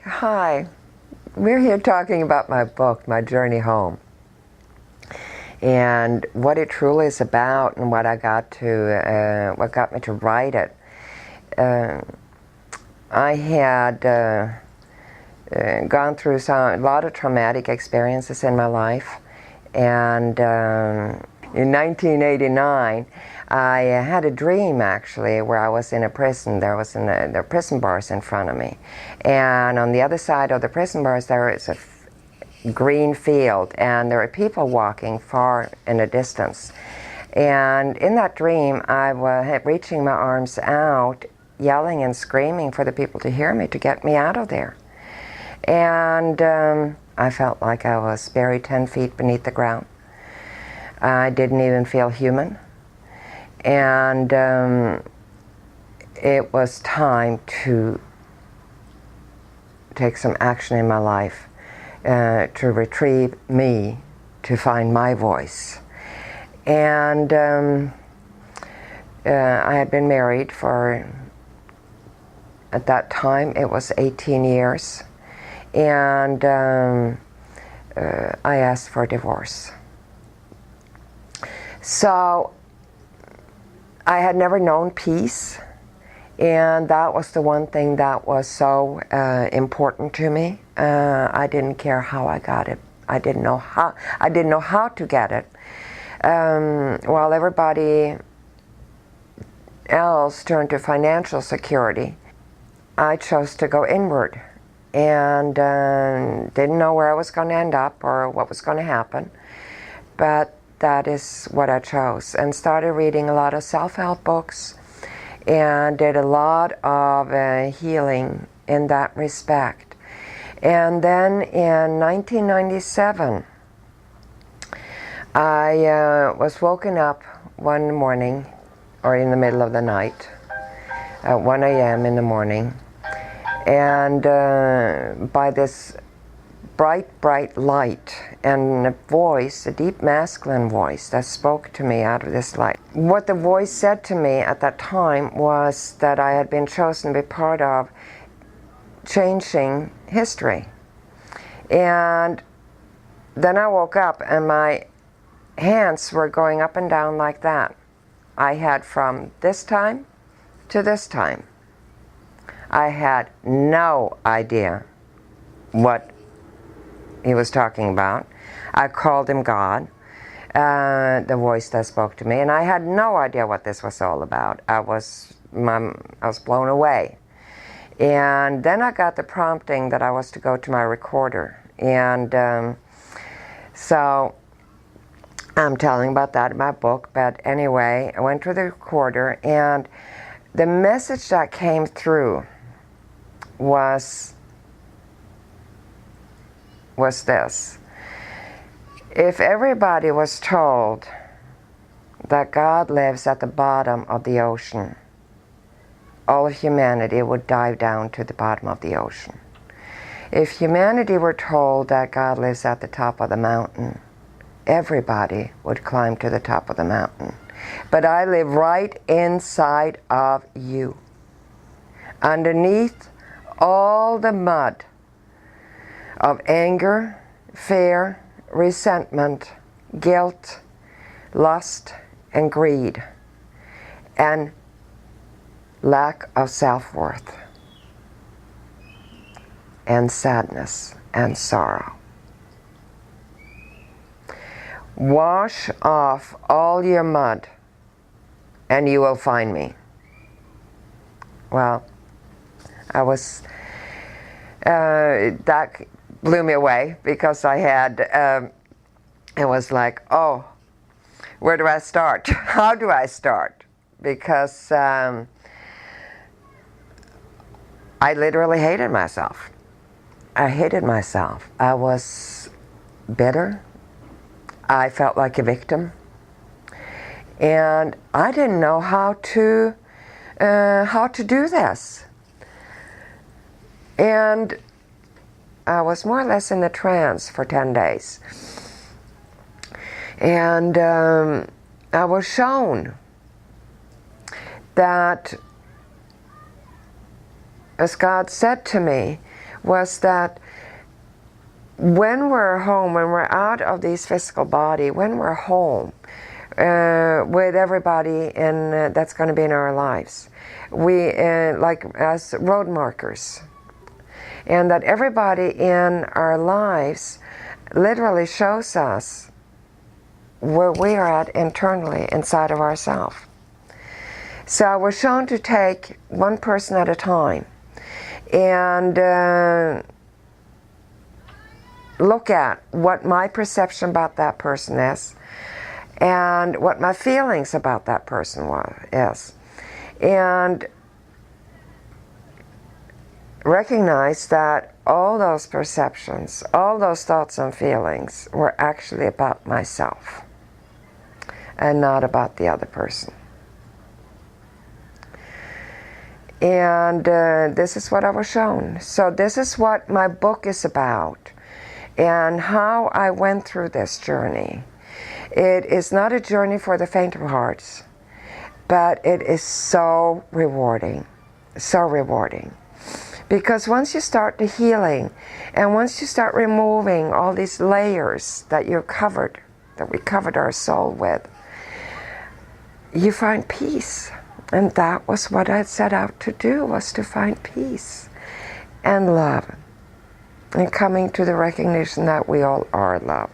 Hi, we're here talking about my book, My Journey Home, and what it truly is about and what what got me to write it. I had gone through a lot of traumatic experiences in my life, and in 1989 I had a dream actually where I was in a prison. There was there were prison bars in front of me, and on the other side of the prison bars there is a green field, and there are people walking far in the distance. And in that dream I was reaching my arms out, yelling and screaming for the people to hear me, to get me out of there. And I felt like I was buried 10 feet beneath the ground. I didn't even feel human. And it was time to take some action in my life, to retrieve me, to find my voice. And I had been married for, at that time, it was 18 years. And I asked for a divorce. So I had never known peace, and that was the one thing that was so important to me. I didn't care how I got it. I didn't know how to get it. While everybody else turned to financial security, I chose to go inward, and didn't know where I was going to end up or what was going to happen, but that is what I chose, and started reading a lot of self-help books and did a lot of healing in that respect. And then in 1997 I was woken up one morning, or in the middle of the night, at 1 a.m. in the morning, and by this bright light, and a voice, a deep masculine voice that spoke to me out of this light. What the voice said to me at that time was that I had been chosen to be part of changing history. And then I woke up and my hands were going up and down like that. I had from this time to this time. I had no idea what he was talking about. I called him God, the voice that spoke to me, and I had no idea what this was all about. I was blown away. And then I got the prompting that I was to go to my recorder, and so I'm telling about that in my book. But anyway, I went to the recorder, and the message that came through was this: if everybody was told that God lives at the bottom of the ocean, all of humanity would dive down to the bottom of the ocean. If humanity were told that God lives at the top of the mountain, everybody would climb to the top of the mountain. But I live right inside of you, underneath all the mud of anger, fear, resentment, guilt, lust, and greed, and lack of self-worth, and sadness and sorrow. Wash off all your mud and you will find me. Well, that blew me away, because I had, it was like, oh, where do I start? How do I start? Because I literally hated myself. I hated myself. I was bitter. I felt like a victim. And I didn't know how to do this. And I was more or less in a trance for 10 days. And I was shown that, as God said to me, was that when we're home, when we're out of this physical body, when we're home with everybody that's going to be in our lives, we like as road markers, and that everybody in our lives literally shows us where we are at internally inside of ourselves. So we're shown to take one person at a time and look at what my perception about that person is and what my feelings about that person is, and recognize that all those perceptions, all those thoughts and feelings were actually about myself and not about the other person. And this is what I was shown. So this is what my book is about and how I went through this journey. It is not a journey for the faint of hearts, but it is so rewarding, so rewarding. Because once you start the healing and once you start removing all these layers that you're covered, that we covered our soul with, you find peace. And that was what I set out to do, was to find peace and love and coming to the recognition that we all are love.